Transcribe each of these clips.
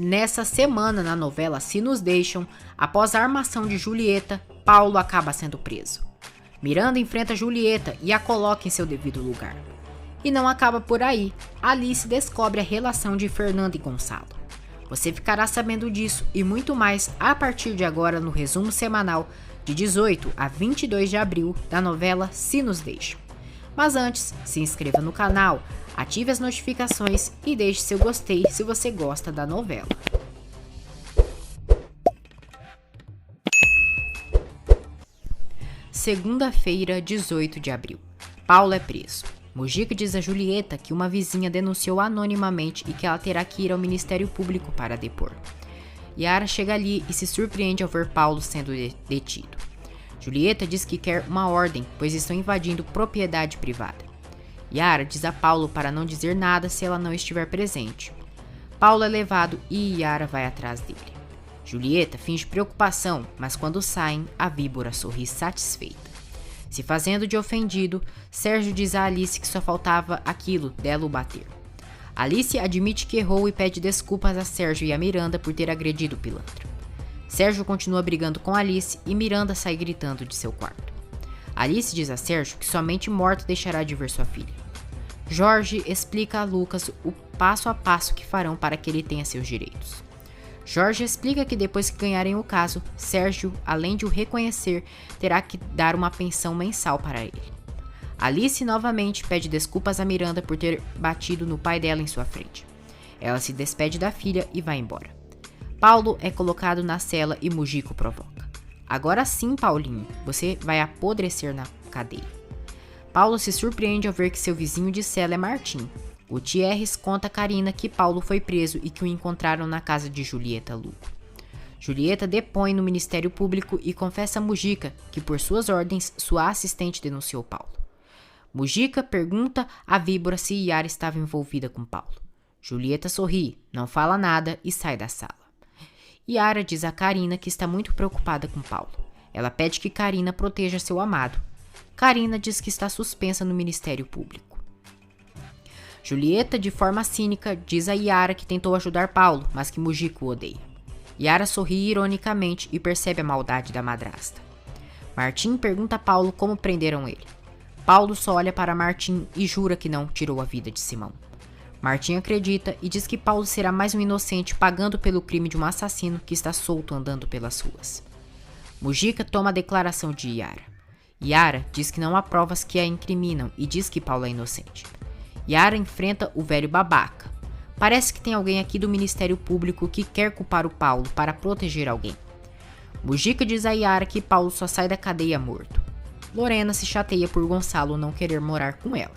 Nessa semana, na novela Se Nos Deixam, após a armação de Julieta, Paulo acaba sendo preso. Miranda enfrenta Julieta e a coloca em seu devido lugar. E não acaba por aí, Alice descobre a relação de Fernanda e Gonçalo. Você ficará sabendo disso e muito mais a partir de agora no resumo semanal de 18 a 22 de abril da novela Se Nos Deixam. Mas antes, se inscreva no canal, ative as notificações e deixe seu gostei se você gosta da novela. Segunda-feira, 18 de abril. Paulo é preso. Mujica diz a Julieta que uma vizinha denunciou anonimamente e que ela terá que ir ao Ministério Público para depor. Yara chega ali e se surpreende ao ver Paulo sendo detido. Julieta diz que quer uma ordem, pois estão invadindo propriedade privada. Yara diz a Paulo para não dizer nada se ela não estiver presente. Paulo é levado e Yara vai atrás dele. Julieta finge preocupação, mas quando saem, a víbora sorri satisfeita. Se fazendo de ofendido, Sérgio diz a Alice que só faltava aquilo dela o bater. Alice admite que errou e pede desculpas a Sérgio e a Miranda por ter agredido o pilantra. Sérgio continua brigando com Alice e Miranda sai gritando de seu quarto. Alice diz a Sérgio que somente morto deixará de ver sua filha. Jorge explica a Lucas o passo a passo que farão para que ele tenha seus direitos. Jorge explica que depois que ganharem o caso, Sérgio, além de o reconhecer, terá que dar uma pensão mensal para ele. Alice novamente pede desculpas a Miranda por ter batido no pai dela em sua frente. Ela se despede da filha e vai embora. Paulo é colocado na cela e Mujica o provoca. Agora sim, Paulinho, você vai apodrecer na cadeia. Paulo se surpreende ao ver que seu vizinho de cela é Martim. Gutierrez conta a Karina que Paulo foi preso e que o encontraram na casa de Julieta Luco. Julieta depõe no Ministério Público e confessa a Mujica que, por suas ordens, sua assistente denunciou Paulo. Mujica pergunta à víbora se Yara estava envolvida com Paulo. Julieta sorri, não fala nada e sai da sala. Yara diz a Karina que está muito preocupada com Paulo. Ela pede que Karina proteja seu amado. Karina diz que está suspensa no Ministério Público. Julieta, de forma cínica, diz a Yara que tentou ajudar Paulo, mas que Mujica o odeia. Yara sorri ironicamente e percebe a maldade da madrasta. Martim pergunta a Paulo como prenderam ele. Paulo só olha para Martim e jura que não tirou a vida de Simão. Martim acredita e diz que Paulo será mais um inocente pagando pelo crime de um assassino que está solto andando pelas ruas. Mujica toma a declaração de Yara. Yara diz que não há provas que a incriminam e diz que Paulo é inocente. Yara enfrenta o velho babaca. Parece que tem alguém aqui do Ministério Público que quer culpar o Paulo para proteger alguém. Mujica diz a Yara que Paulo só sai da cadeia morto. Lorena se chateia por Gonçalo não querer morar com ela.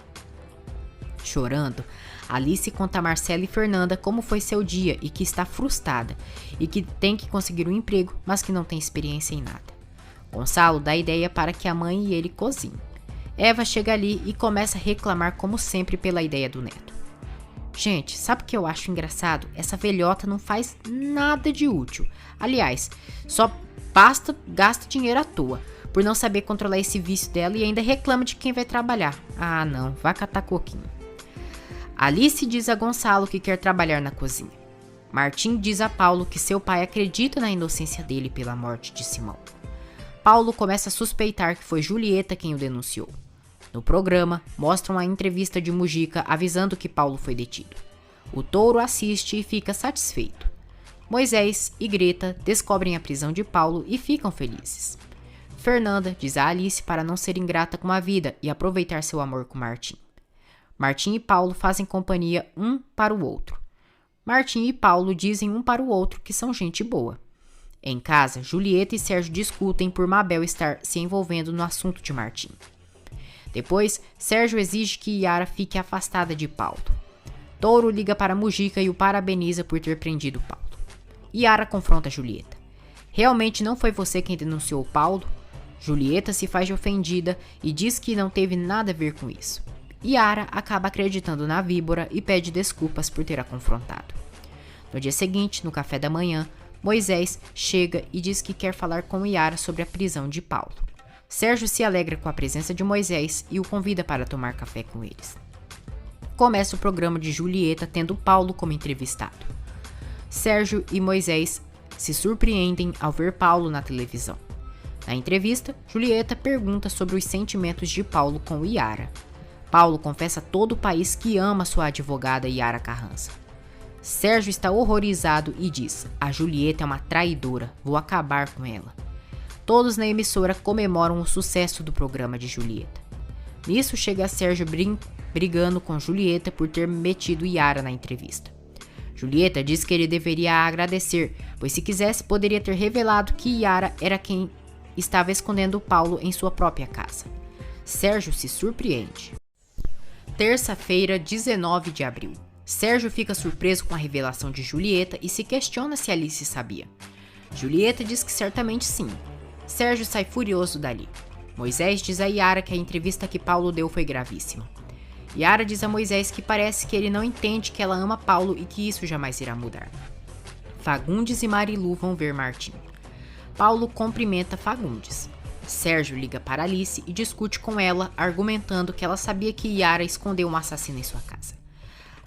Chorando, Alice conta a Marcela e Fernanda como foi seu dia e que está frustrada e que tem que conseguir um emprego, mas que não tem experiência em nada. Gonçalo dá ideia para que a mãe e ele cozinhem. Eva chega ali e começa a reclamar como sempre pela ideia do neto. Gente, sabe o que eu acho engraçado? Essa velhota não faz nada de útil. Aliás, só gasta dinheiro à toa, por não saber controlar esse vício dela e ainda reclama de quem vai trabalhar. Ah não, vai catar coquinho. Alice diz a Gonçalo que quer trabalhar na cozinha. Martim diz a Paulo que seu pai acredita na inocência dele pela morte de Simão. Paulo começa a suspeitar que foi Julieta quem o denunciou. No programa, mostram a entrevista de Mujica avisando que Paulo foi detido. O touro assiste e fica satisfeito. Moisés e Greta descobrem a prisão de Paulo e ficam felizes. Fernanda diz a Alice para não ser ingrata com a vida e aproveitar seu amor com Martim. Martim e Paulo fazem companhia um para o outro. Martim e Paulo dizem um para o outro que são gente boa. Em casa, Julieta e Sérgio discutem por Mabel estar se envolvendo no assunto de Martim. Depois, Sérgio exige que Yara fique afastada de Paulo. Touro liga para Mujica e o parabeniza por ter prendido Paulo. Yara confronta Julieta. Realmente não foi você quem denunciou Paulo? Julieta se faz de ofendida e diz que não teve nada a ver com isso. Yara acaba acreditando na víbora e pede desculpas por ter a confrontado. No dia seguinte, no café da manhã, Moisés chega e diz que quer falar com Yara sobre a prisão de Paulo. Sérgio se alegra com a presença de Moisés e o convida para tomar café com eles. Começa o programa de Julieta tendo Paulo como entrevistado. Sérgio e Moisés se surpreendem ao ver Paulo na televisão. Na entrevista, Julieta pergunta sobre os sentimentos de Paulo com Yara. Paulo confessa a todo o país que ama sua advogada Yara Carranza. Sérgio está horrorizado e diz: a Julieta é uma traidora, vou acabar com ela. Todos na emissora comemoram o sucesso do programa de Julieta. Nisso chega Sérgio brigando com Julieta por ter metido Yara na entrevista. Julieta diz que ele deveria agradecer, pois se quisesse poderia ter revelado que Yara era quem estava escondendo Paulo em sua própria casa. Sérgio se surpreende. Terça-feira, 19 de abril. Sérgio fica surpreso com a revelação de Julieta e se questiona se Alice sabia. Julieta diz que certamente sim. Sérgio sai furioso dali. Moisés diz a Yara que a entrevista que Paulo deu foi gravíssima. Yara diz a Moisés que parece que ele não entende que ela ama Paulo e que isso jamais irá mudar. Fagundes e Marilu vão ver Martim. Paulo cumprimenta Fagundes. Sérgio liga para Alice e discute com ela, argumentando que ela sabia que Yara escondeu um assassino em sua casa.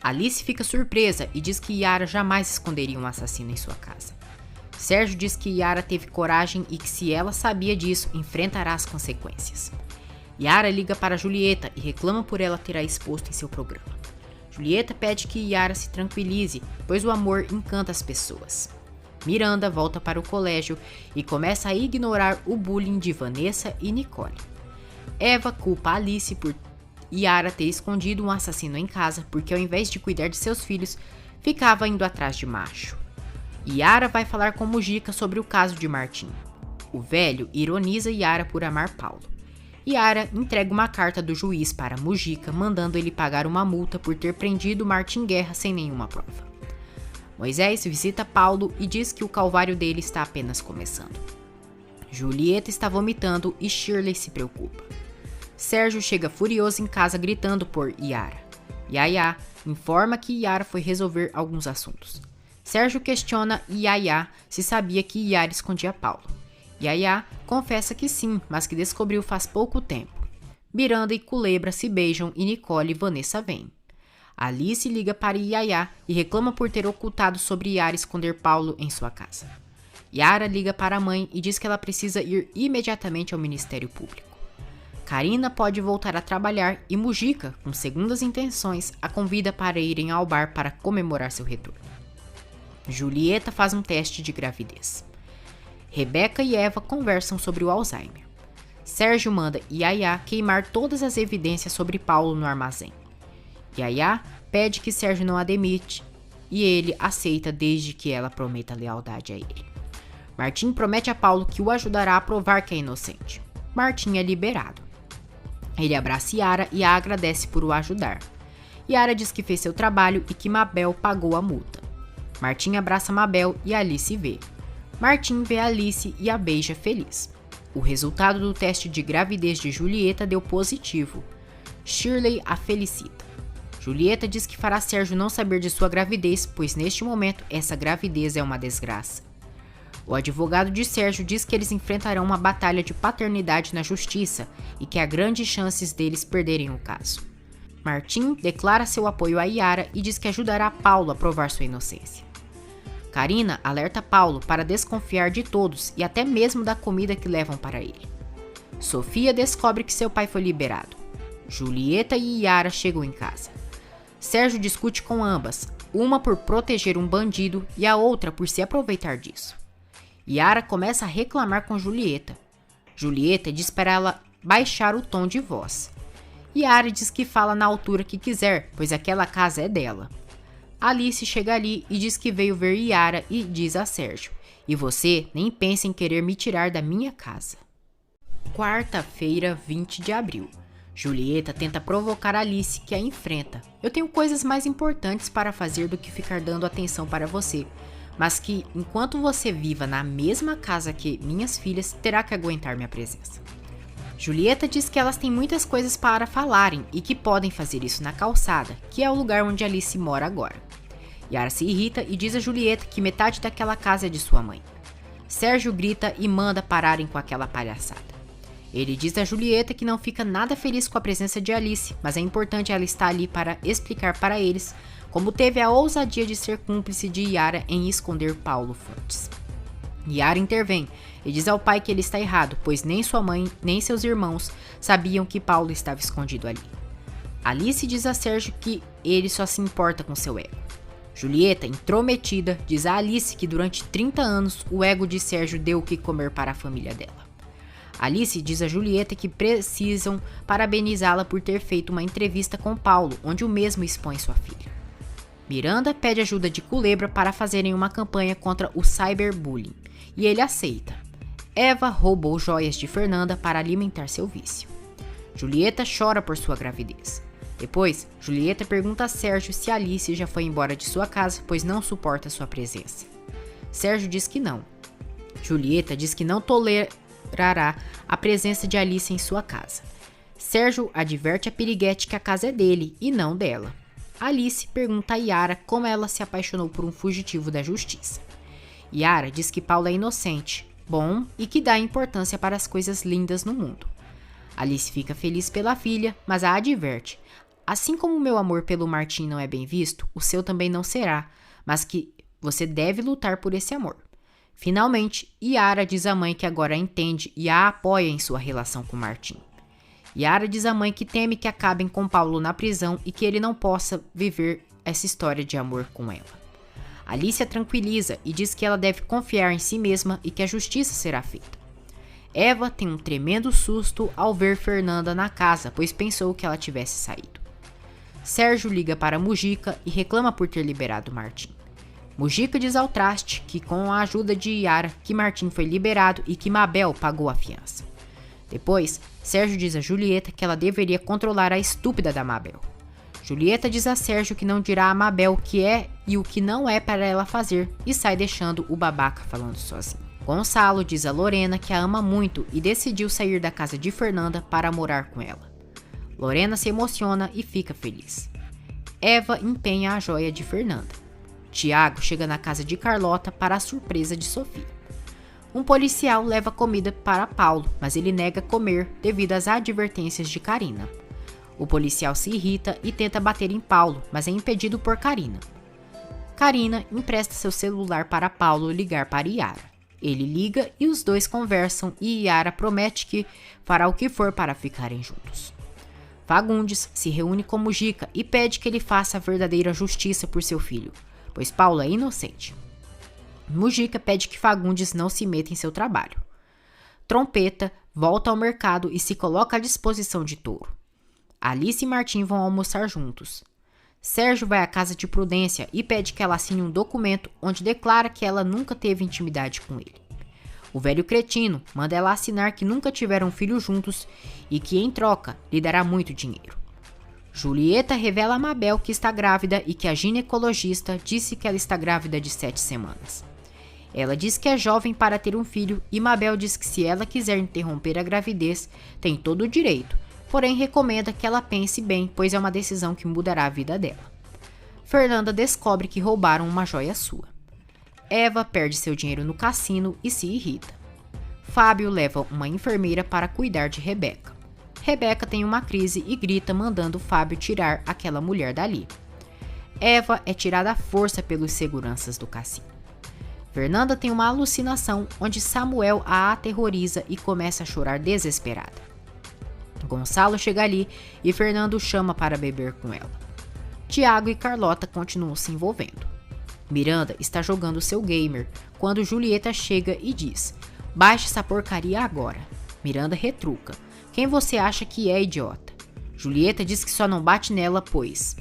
Alice fica surpresa e diz que Yara jamais esconderia um assassino em sua casa. Sérgio diz que Yara teve coragem e que se ela sabia disso, enfrentará as consequências. Yara liga para Julieta e reclama por ela ter a exposto em seu programa. Julieta pede que Yara se tranquilize, pois o amor encanta as pessoas. Miranda volta para o colégio e começa a ignorar o bullying de Vanessa e Nicole. Eva culpa Alice por Yara ter escondido um assassino em casa porque ao invés de cuidar de seus filhos, ficava indo atrás de macho. Yara vai falar com Mujica sobre o caso de Martim. O velho ironiza Yara por amar Paulo. Yara entrega uma carta do juiz para Mujica, mandando ele pagar uma multa por ter prendido Martim Guerra sem nenhuma prova. Moisés visita Paulo e diz que o calvário dele está apenas começando. Julieta está vomitando e Shirley se preocupa. Sérgio chega furioso em casa gritando por Yara. Yaya informa que Yara foi resolver alguns assuntos. Sérgio questiona Yaya se sabia que Yara escondia Paulo. Yaya confessa que sim, mas que descobriu faz pouco tempo. Miranda e Culebra se beijam e Nicole e Vanessa vêm. Alice liga para Yaya e reclama por ter ocultado sobre Yara esconder Paulo em sua casa. Yara liga para a mãe e diz que ela precisa ir imediatamente ao Ministério Público. Karina pode voltar a trabalhar e Mujica, com segundas intenções, a convida para irem ao bar para comemorar seu retorno. Julieta faz um teste de gravidez. Rebeca e Eva conversam sobre o Alzheimer. Sérgio manda Yaya queimar todas as evidências sobre Paulo no armazém. Yaya pede que Sérgio não a demite e ele aceita desde que ela prometa lealdade a ele. Martim promete a Paulo que o ajudará a provar que é inocente. Martim é liberado. Ele abraça Yara e a agradece por o ajudar. Yara diz que fez seu trabalho e que Mabel pagou a multa. Martim abraça Mabel e Alice vê. Martim vê Alice e a beija feliz. O resultado do teste de gravidez de Julieta deu positivo. Shirley a felicita. Julieta diz que fará Sérgio não saber de sua gravidez, pois neste momento essa gravidez é uma desgraça. O advogado de Sérgio diz que eles enfrentarão uma batalha de paternidade na justiça e que há grandes chances deles perderem o caso. Martim declara seu apoio a Yara e diz que ajudará Paulo a provar sua inocência. Karina alerta Paulo para desconfiar de todos e até mesmo da comida que levam para ele. Sofia descobre que seu pai foi liberado. Julieta e Yara chegam em casa. Sérgio discute com ambas, uma por proteger um bandido e a outra por se aproveitar disso. Yara começa a reclamar com Julieta. Julieta diz para ela baixar o tom de voz. Yara diz que fala na altura que quiser, pois aquela casa é dela. Alice chega ali e diz que veio ver Yara e diz a Sérgio: "E você nem pensa em querer me tirar da minha casa." Quarta-feira, 20 de abril. Julieta tenta provocar Alice, que a enfrenta. "Eu tenho coisas mais importantes para fazer do que ficar dando atenção para você, mas que, enquanto você viva na mesma casa que minhas filhas, terá que aguentar minha presença." Julieta diz que elas têm muitas coisas para falarem e que podem fazer isso na calçada, que é o lugar onde Alice mora agora. Yara se irrita e diz a Julieta que metade daquela casa é de sua mãe. Sérgio grita e manda pararem com aquela palhaçada. Ele diz a Julieta que não fica nada feliz com a presença de Alice, mas é importante ela estar ali para explicar para eles como teve a ousadia de ser cúmplice de Yara em esconder Paulo Fontes. Yara intervém e diz ao pai que ele está errado, pois nem sua mãe nem seus irmãos sabiam que Paulo estava escondido ali. Alice diz a Sérgio que ele só se importa com seu ego. Julieta, intrometida, diz a Alice que durante 30 anos o ego de Sérgio deu o que comer para a família dela. Alice diz a Julieta que precisam parabenizá-la por ter feito uma entrevista com Paulo, onde o mesmo expõe sua filha. Miranda pede ajuda de Culebra para fazerem uma campanha contra o cyberbullying, e ele aceita. Eva roubou joias de Fernanda para alimentar seu vício. Julieta chora por sua gravidez. Depois, Julieta pergunta a Sérgio se Alice já foi embora de sua casa, pois não suporta sua presença. Sérgio diz que não. Julieta diz que não tolerará a presença de Alice em sua casa. Sérgio adverte a Piriguete que a casa é dele e não dela. Alice pergunta a Yara como ela se apaixonou por um fugitivo da justiça. Yara diz que Paulo é inocente, bom e que dá importância para as coisas lindas no mundo. Alice fica feliz pela filha, mas a adverte. Assim como o meu amor pelo Martim não é bem visto, o seu também não será, mas que você deve lutar por esse amor. Finalmente, Yara diz à mãe que agora a entende e a apoia em sua relação com Martim. Yara diz à mãe que teme que acabem com Paulo na prisão e que ele não possa viver essa história de amor com ela. Alice a tranquiliza e diz que ela deve confiar em si mesma e que a justiça será feita. Eva tem um tremendo susto ao ver Fernanda na casa, pois pensou que ela tivesse saído. Sérgio liga para Mujica e reclama por ter liberado Martim. Mujica diz ao Traste que, com a ajuda de Yara, que Martim foi liberado e que Mabel pagou a fiança. Depois, Sérgio diz a Julieta que ela deveria controlar a estúpida da Mabel. Julieta diz a Sérgio que não dirá a Mabel o que é e o que não é para ela fazer e sai deixando o babaca falando sozinho. Gonçalo diz a Lorena que a ama muito e decidiu sair da casa de Fernanda para morar com ela. Lorena se emociona e fica feliz. Eva empenha a joia de Fernanda. Tiago chega na casa de Carlota para a surpresa de Sofia. Um policial leva comida para Paulo, mas ele nega comer devido às advertências de Karina. O policial se irrita e tenta bater em Paulo, mas é impedido por Karina. Karina empresta seu celular para Paulo ligar para Yara. Ele liga e os dois conversam e Yara promete que fará o que for para ficarem juntos. Fagundes se reúne com Mujica e pede que ele faça a verdadeira justiça por seu filho, pois Paulo é inocente. Mujica pede que Fagundes não se meta em seu trabalho. Trompeta volta ao mercado e se coloca à disposição de Touro. Alice e Martim vão almoçar juntos. Sérgio vai à casa de Prudência e pede que ela assine um documento onde declara que ela nunca teve intimidade com ele. O velho cretino manda ela assinar que nunca tiveram filho juntos e que, em troca, lhe dará muito dinheiro. Julieta revela a Mabel que está grávida e que a ginecologista disse que ela está grávida de 7 semanas. Ela diz que é jovem para ter um filho e Mabel diz que se ela quiser interromper a gravidez, tem todo o direito, porém recomenda que ela pense bem, pois é uma decisão que mudará a vida dela. Fernanda descobre que roubaram uma joia sua. Eva perde seu dinheiro no cassino e se irrita. Fábio leva uma enfermeira para cuidar de Rebeca. Rebeca tem uma crise e grita mandando Fábio tirar aquela mulher dali. Eva é tirada à força pelos seguranças do cassino. Fernanda tem uma alucinação onde Samuel a aterroriza e começa a chorar desesperada. Gonçalo chega ali e Fernando o chama para beber com ela. Tiago e Carlota continuam se envolvendo. Miranda está jogando seu gamer quando Julieta chega e diz: "Baixe essa porcaria agora." Miranda retruca: "Quem você acha que é, idiota?" Julieta diz que só não bate nela, pois...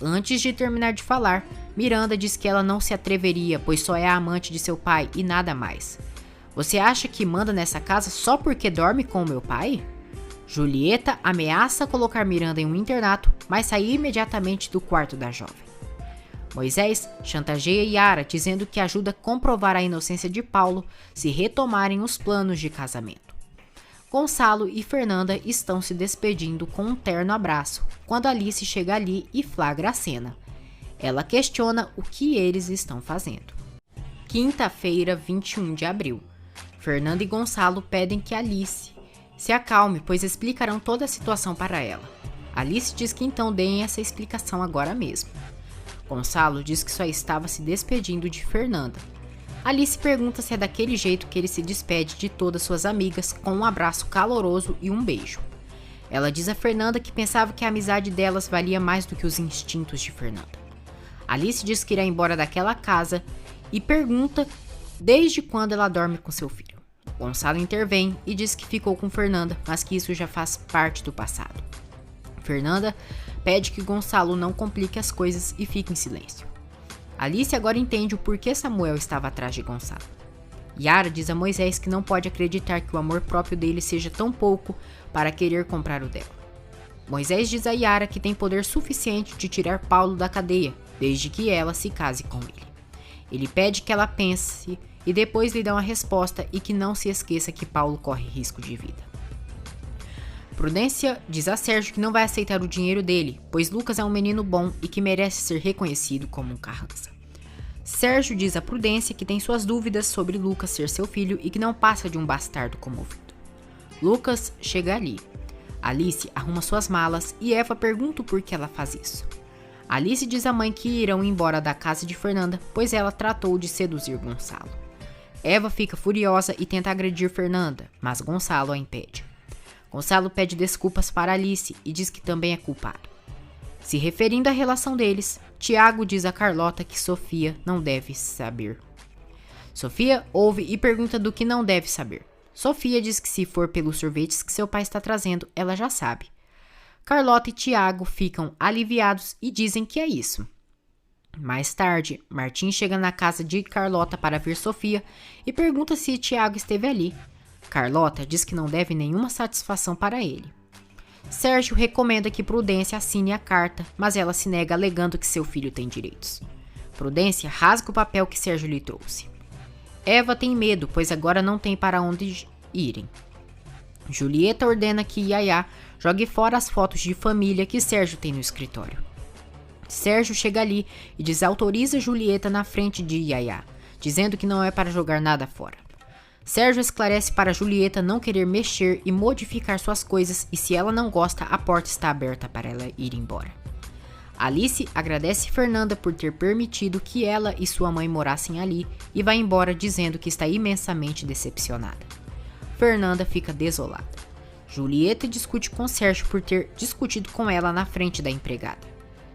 Antes de terminar de falar, Miranda diz que ela não se atreveria, pois só é a amante de seu pai e nada mais. "Você acha que manda nessa casa só porque dorme com o meu pai?" Julieta ameaça colocar Miranda em um internato, mas sai imediatamente do quarto da jovem. Moisés chantageia Yara, dizendo que ajuda a comprovar a inocência de Paulo se retomarem os planos de casamento. Gonçalo e Fernanda estão se despedindo com um terno abraço, quando Alice chega ali e flagra a cena. Ela questiona o que eles estão fazendo. Quinta-feira, 21 de abril. Fernanda e Gonçalo pedem que Alice se acalme, pois explicarão toda a situação para ela. Alice diz que então deem essa explicação agora mesmo. Gonçalo diz que só estava se despedindo de Fernanda. Alice pergunta se é daquele jeito que ele se despede de todas suas amigas, com um abraço caloroso e um beijo. Ela diz a Fernanda que pensava que a amizade delas valia mais do que os instintos de Fernanda. Alice diz que irá embora daquela casa e pergunta desde quando ela dorme com seu filho. Gonçalo intervém e diz que ficou com Fernanda, mas que isso já faz parte do passado. Fernanda pede que Gonçalo não complique as coisas e fique em silêncio. Alice agora entende o porquê Samuel estava atrás de Gonçalo. Yara diz a Moisés que não pode acreditar que o amor próprio dele seja tão pouco para querer comprar o dela. Moisés diz a Yara que tem poder suficiente de tirar Paulo da cadeia, desde que ela se case com ele. Ele pede que ela pense e depois lhe dá uma resposta e que não se esqueça que Paulo corre risco de vida. Prudência diz a Sérgio que não vai aceitar o dinheiro dele, pois Lucas é um menino bom e que merece ser reconhecido como um Carranza. Sérgio diz a Prudência que tem suas dúvidas sobre Lucas ser seu filho e que não passa de um bastardo comovido. Lucas chega ali. Alice arruma suas malas e Eva pergunta por que ela faz isso. Alice diz à mãe que irão embora da casa de Fernanda, pois ela tratou de seduzir Gonçalo. Eva fica furiosa e tenta agredir Fernanda, mas Gonçalo a impede. Gonçalo pede desculpas para Alice e diz que também é culpado. Se referindo à relação deles, Tiago diz a Carlota que Sofia não deve saber. Sofia ouve e pergunta do que não deve saber. Sofia diz que se for pelos sorvetes que seu pai está trazendo, ela já sabe. Carlota e Tiago ficam aliviados e dizem que é isso. Mais tarde, Martim chega na casa de Carlota para ver Sofia e pergunta se Tiago esteve ali. Carlota diz que não deve nenhuma satisfação para ele. Sérgio recomenda que Prudência assine a carta, mas ela se nega alegando que seu filho tem direitos. Prudência rasga o papel que Sérgio lhe trouxe. Eva tem medo, pois agora não tem para onde irem. Julieta ordena que Yaya jogue fora as fotos de família que Sérgio tem no escritório. Sérgio chega ali e desautoriza Julieta na frente de Yaya, dizendo que não é para jogar nada fora. Sérgio esclarece para Julieta não querer mexer e modificar suas coisas e se ela não gosta, a porta está aberta para ela ir embora. Alice agradece Fernanda por ter permitido que ela e sua mãe morassem ali e vai embora dizendo que está imensamente decepcionada. Fernanda fica desolada. Julieta discute com Sérgio por ter discutido com ela na frente da empregada.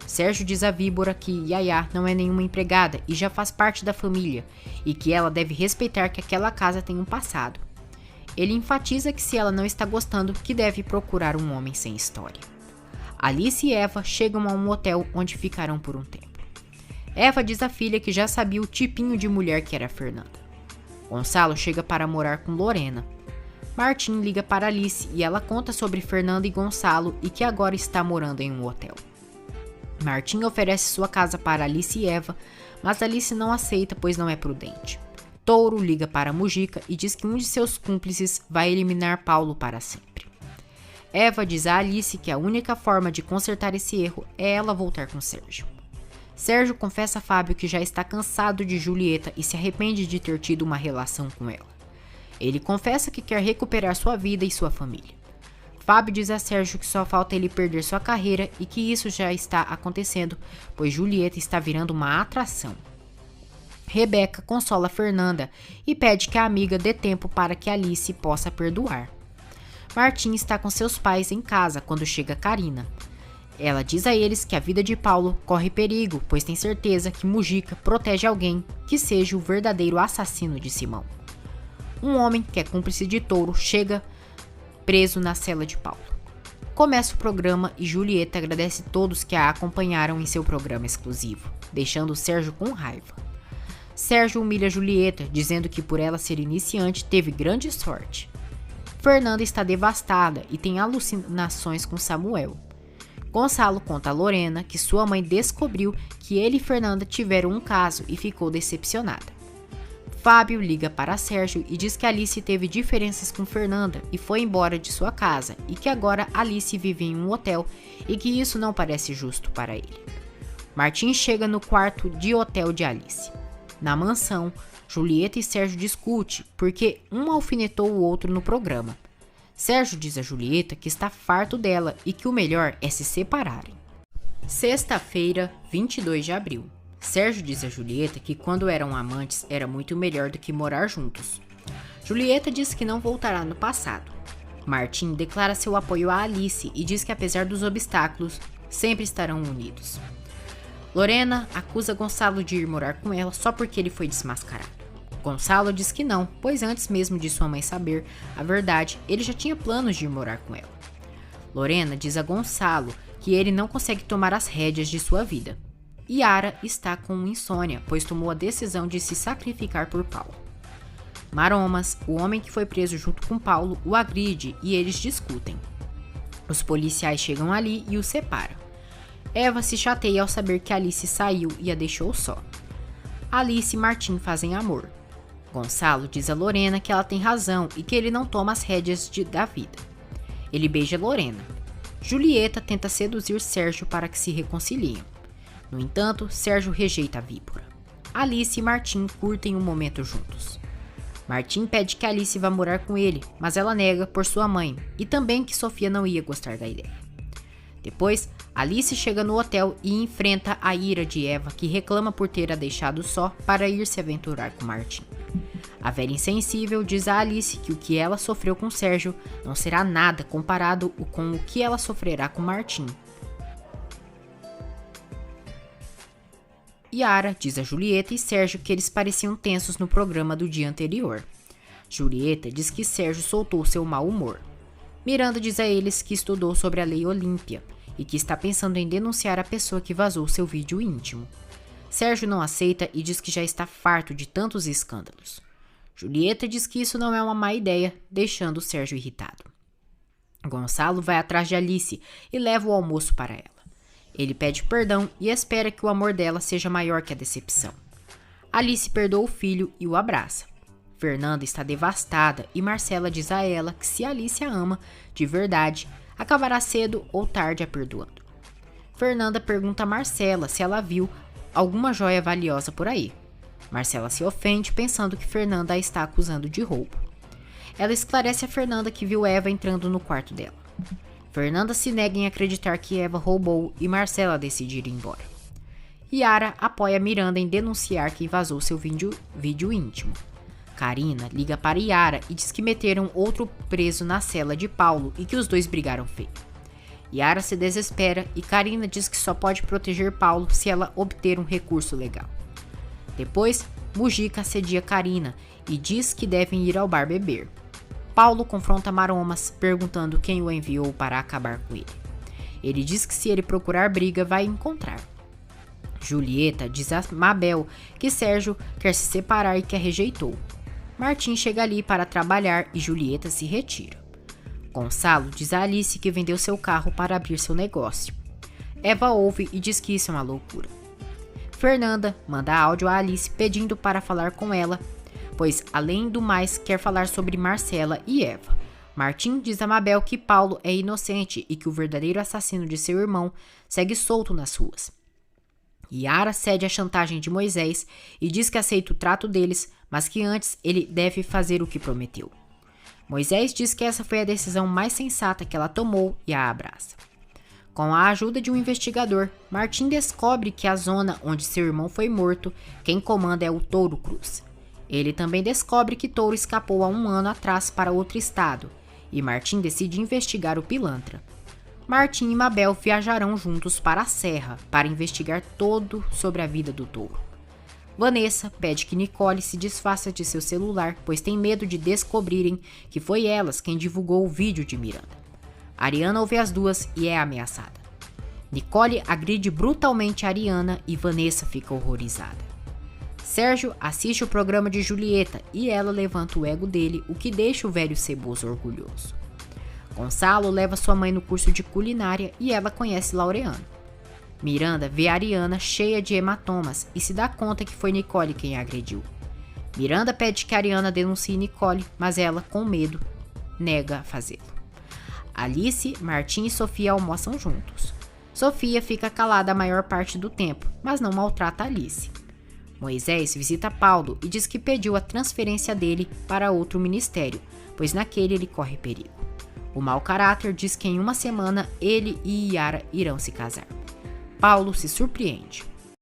Sérgio diz a Víbora que Yaya não é nenhuma empregada e já faz parte da família, e que ela deve respeitar que aquela casa tem um passado. Ele enfatiza que se ela não está gostando, que deve procurar um homem sem história. Alice e Eva chegam a um hotel onde ficarão por um tempo. Eva diz à filha que já sabia o tipinho de mulher que era Fernanda. Gonçalo chega para morar com Lorena. Martim liga para Alice e ela conta sobre Fernanda e Gonçalo e que agora está morando em um hotel. Martim oferece sua casa para Alice e Eva, mas Alice não aceita, pois não é prudente. Touro liga para Mujica e diz que um de seus cúmplices vai eliminar Paulo para sempre. Eva diz a Alice que a única forma de consertar esse erro é ela voltar com Sérgio. Sérgio confessa a Fábio que já está cansado de Julieta e se arrepende de ter tido uma relação com ela. Ele confessa que quer recuperar sua vida e sua família. Fábio diz a Sérgio que só falta ele perder sua carreira e que isso já está acontecendo, pois Julieta está virando uma atração. Rebeca consola Fernanda e pede que a amiga dê tempo para que Alice possa perdoar. Martim está com seus pais em casa quando chega Karina. Ela diz a eles que a vida de Paulo corre perigo, pois tem certeza que Mujica protege alguém que seja o verdadeiro assassino de Simão. Um homem que é cúmplice de Touro chega preso na cela de Paulo. Começa o programa e Julieta agradece todos que a acompanharam em seu programa exclusivo, deixando Sérgio com raiva. Sérgio humilha Julieta, dizendo que por ela ser iniciante teve grande sorte. Fernanda está devastada e tem alucinações com Samuel. Gonçalo conta a Lorena que sua mãe descobriu que ele e Fernanda tiveram um caso e ficou decepcionada. Fábio liga para Sérgio e diz que Alice teve diferenças com Fernanda e foi embora de sua casa e que agora Alice vive em um hotel e que isso não parece justo para ele. Martim chega no quarto de hotel de Alice. Na mansão, Julieta e Sérgio discutem porque um alfinetou o outro no programa. Sérgio diz a Julieta que está farto dela e que o melhor é se separarem. Sexta-feira, 22 de abril. Sérgio diz a Julieta que quando eram amantes era muito melhor do que morar juntos. Julieta diz que não voltará no passado. Martim declara seu apoio a Alice e diz que apesar dos obstáculos, sempre estarão unidos. Lorena acusa Gonçalo de ir morar com ela só porque ele foi desmascarado. Gonçalo diz que não, pois antes mesmo de sua mãe saber a verdade, ele já tinha planos de ir morar com ela. Lorena diz a Gonçalo que ele não consegue tomar as rédeas de sua vida. Yara está com insônia, pois tomou a decisão de se sacrificar por Paulo. Maromas, o homem que foi preso junto com Paulo, o agride e eles discutem. Os policiais chegam ali e o separam. Eva se chateia ao saber que Alice saiu e a deixou só. Alice e Martim fazem amor. Gonçalo diz a Lorena que ela tem razão e que ele não toma as rédeas da vida. Ele beija Lorena. Julieta tenta seduzir Sérgio para que se reconciliem. No entanto, Sérgio rejeita a víbora. Alice e Martim curtem um momento juntos. Martim pede que Alice vá morar com ele, mas ela nega por sua mãe e também que Sofia não ia gostar da ideia. Depois, Alice chega no hotel e enfrenta a ira de Eva, que reclama por ter a deixado só para ir se aventurar com Martim. A velha insensível diz a Alice que o que ela sofreu com Sérgio não será nada comparado com o que ela sofrerá com Martim. Yara diz a Julieta e Sérgio que eles pareciam tensos no programa do dia anterior. Julieta diz que Sérgio soltou seu mau humor. Miranda diz a eles que estudou sobre a Lei Olímpia e que está pensando em denunciar a pessoa que vazou seu vídeo íntimo. Sérgio não aceita e diz que já está farto de tantos escândalos. Julieta diz que isso não é uma má ideia, deixando Sérgio irritado. Gonçalo vai atrás de Alice e leva o almoço para ela. Ele pede perdão e espera que o amor dela seja maior que a decepção. Alice perdoa o filho e o abraça. Fernanda está devastada e Marcela diz a ela que se Alice a ama de verdade, acabará cedo ou tarde a perdoando. Fernanda pergunta a Marcela se ela viu alguma joia valiosa por aí. Marcela se ofende pensando que Fernanda a está acusando de roubo. Ela esclarece a Fernanda que viu Eva entrando no quarto dela. Fernanda se nega em acreditar que Eva roubou e Marcela decide ir embora. Yara apoia Miranda em denunciar quem vazou seu vídeo íntimo. Karina liga para Yara e diz que meteram outro preso na cela de Paulo e que os dois brigaram feio. Yara se desespera e Karina diz que só pode proteger Paulo se ela obter um recurso legal. Depois, Mujica assedia Karina e diz que devem ir ao bar beber. Paulo confronta Maromas, perguntando quem o enviou para acabar com ele. Ele diz que se ele procurar briga, vai encontrar. Julieta diz a Mabel que Sérgio quer se separar e que a rejeitou. Martim chega ali para trabalhar e Julieta se retira. Gonçalo diz a Alice que vendeu seu carro para abrir seu negócio. Eva ouve e diz que isso é uma loucura. Fernanda manda áudio a Alice pedindo para falar com ela, pois, além do mais, quer falar sobre Marcela e Eva. Martim diz a Mabel que Paulo é inocente e que o verdadeiro assassino de seu irmão segue solto nas ruas. Yara cede à chantagem de Moisés e diz que aceita o trato deles, mas que antes ele deve fazer o que prometeu. Moisés diz que essa foi a decisão mais sensata que ela tomou e a abraça. Com a ajuda de um investigador, Martim descobre que a zona onde seu irmão foi morto, quem comanda é o Touro Cruz. Ele também descobre que Touro escapou há 1 ano atrás para outro estado, e Martim decide investigar o pilantra. Martim e Mabel viajarão juntos para a Serra para investigar todo sobre a vida do Touro. Vanessa pede que Nicole se desfaça de seu celular, pois tem medo de descobrirem que foi elas quem divulgou o vídeo de Miranda. Ariana ouve as duas e é ameaçada. Nicole agride brutalmente Ariana e Vanessa fica horrorizada. Sérgio assiste o programa de Julieta e ela levanta o ego dele, o que deixa o velho ceboso orgulhoso. Gonçalo leva sua mãe no curso de culinária e ela conhece Laureano. Miranda vê Ariana cheia de hematomas e se dá conta que foi Nicole quem a agrediu. Miranda pede que Ariana denuncie Nicole, mas ela, com medo, nega a fazê-lo. Alice, Martim e Sofia almoçam juntos. Sofia fica calada a maior parte do tempo, mas não maltrata Alice. Moisés visita Paulo e diz que pediu a transferência dele para outro ministério, pois naquele ele corre perigo. O mau caráter diz que em 1 semana ele e Yara irão se casar. Paulo se surpreende.